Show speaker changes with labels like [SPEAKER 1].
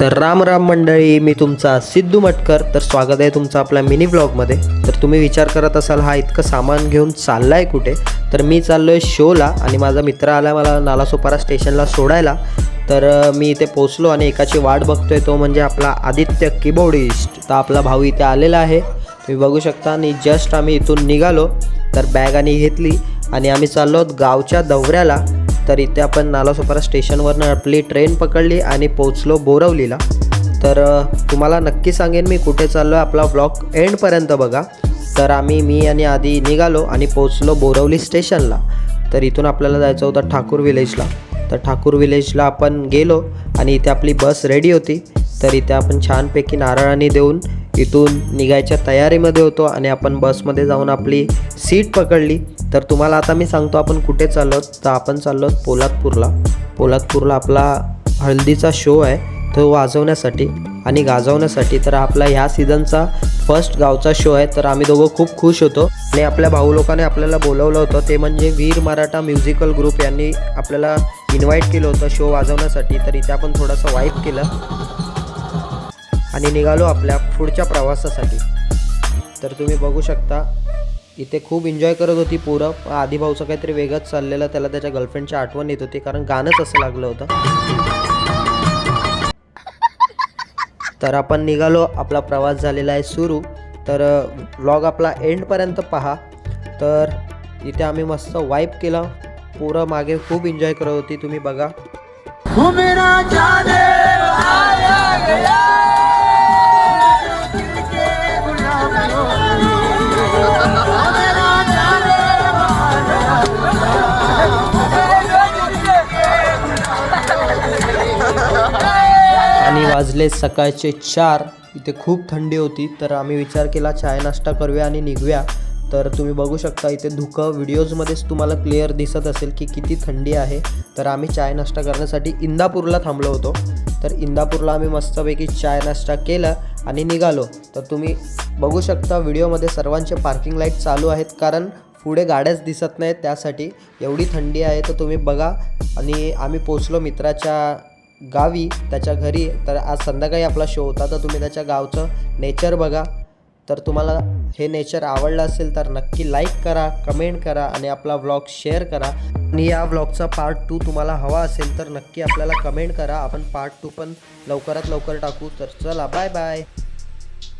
[SPEAKER 1] तर राम राम मंडळी, मी तुमचा सिद्धू मटकर. तर स्वागत आहे तुमचं आपल्या मिनी ब्लॉगमध्ये. तर तुम्ही विचार करत असाल हा इतकं सामान घेऊन चालला आहे कुठे. तर मी चाललो आहे शोला आणि माझा मित्र आला मला नालासोपारा स्टेशनला सोडायला. तर मी इथे पोचलो आणि एकाची वाट बघतोय, तो म्हणजे आपला आदित्य कीबोर्डिस्ट. तर आपला भाऊ इथे आलेला आहे, तुम्ही बघू शकता. आणि जस्ट आम्ही इथून निघालो, तर बॅग आणि घेतली आणि आम्ही चाललो गावच्या दौऱ्याला. तर इथे आपण नालासोपारा स्टेशनवरनं आपली ट्रेन पकडली आणि पोचलो बोरवलीला. तर तुम्हाला नक्की सांगेन मी कुठे चाललो आहे, आपला ब्लॉग एंडपर्यंत बघा. तर मी आणि आधी निघालो आणि पोचलो बोरवली स्टेशनला. तर इथून आपल्याला जायचं होतं ठाकूर विलेजला. तर ठाकूर विलेजला आपण गेलो आणि इथे आपली बस रेडी होती. तर इथे आपण छानपैकी नारळाने देऊन इथून निघायच्या तयारीमध्ये होतो आणि आपण बसमध्ये जाऊन आपली सीट पकडली. तर तुम्हाला आता मी सांगतो आपण कुठे चाललो. तर आपण चाललो पोलादपूरला आपला हळदीचा शो आहे, तो वाजवण्यासाठी आणि गाजवण्यासाठी. तर आपला ह्या सीझनचा फर्स्ट गावचा शो आहे. तर आम्ही दोघं खूप खुश होतो आणि आपल्या भाऊ लोकांनी आपल्याला बोलवलं होतं, ते म्हणजे वीर मराठा म्युझिकल ग्रुप यांनी आपल्याला इन्व्हाइट केलं होतं शो वाजवण्यासाठी. तर इथे आपण थोडंसं वाईप केलं आणि निघालो आपल्या पुढच्या प्रवासासाठी. तर तुम्ही बघू शकता इथे खूप एन्जॉय करत होती पोरं. आधी भाऊचं काहीतरी वेगळंच चाललेलं, त्याला त्याच्या गर्लफ्रेंडची आठवण येत होती, कारण गाणंच असं लागलं होतं. तर आपण निघालो, आपला प्रवास झालेला आहे सुरू. तर व्लॉग आपला एंडपर्यंत पहा. तर इथे आम्ही मस्त वाईप केला, पोरं मागे खूप एन्जॉय करत होती, तुम्ही बघा. आणि वाजले सकाळचे 4. इथे खूप थंडी होती. तर आम्ही विचार केला चाय नाश्ता करूया आणि निघूया. तर तुम्ही बघू शकता इथे धुकं व्हिडिओजमध्येच तुम्हाला क्लिअर दिसत असेल की किती थंडी आहे. तर आम्ही चाय नाश्ता करण्यासाठी इंदापूरला थांबलो होतो. तर इंदापूरला आम्ही मस्तपैकी चाय नाश्ता केला आणि निघालो. तर तुम्ही बघू शकता व्हिडिओमध्ये सर्वांचे पार्किंग लाईट चालू आहेत, कारण पुढे गाड्याच दिसत नाहीत, त्यासाठी एवढी थंडी आहे. तर तुम्ही बघा. आणि आम्ही पोचलो मित्राच्या गावी, त्याच्या घरी. तर आज संध्याकाळी आपला शो होता. तर तुम्ही त्याच्या गावचं नेचर बघा. तर तुम्हाला हे नेचर आवडलं असेल तर नक्की लाईक करा, कमेंट करा आणि आपला व्लॉग शेअर करा. आणि या व्लॉगचा पार्ट 2 तुम्हाला हवा असेल तर नक्की आपल्याला कमेंट करा, आपण पार्ट 2 पण लवकरात लवकर टाकू. तर चला, बाय बाय.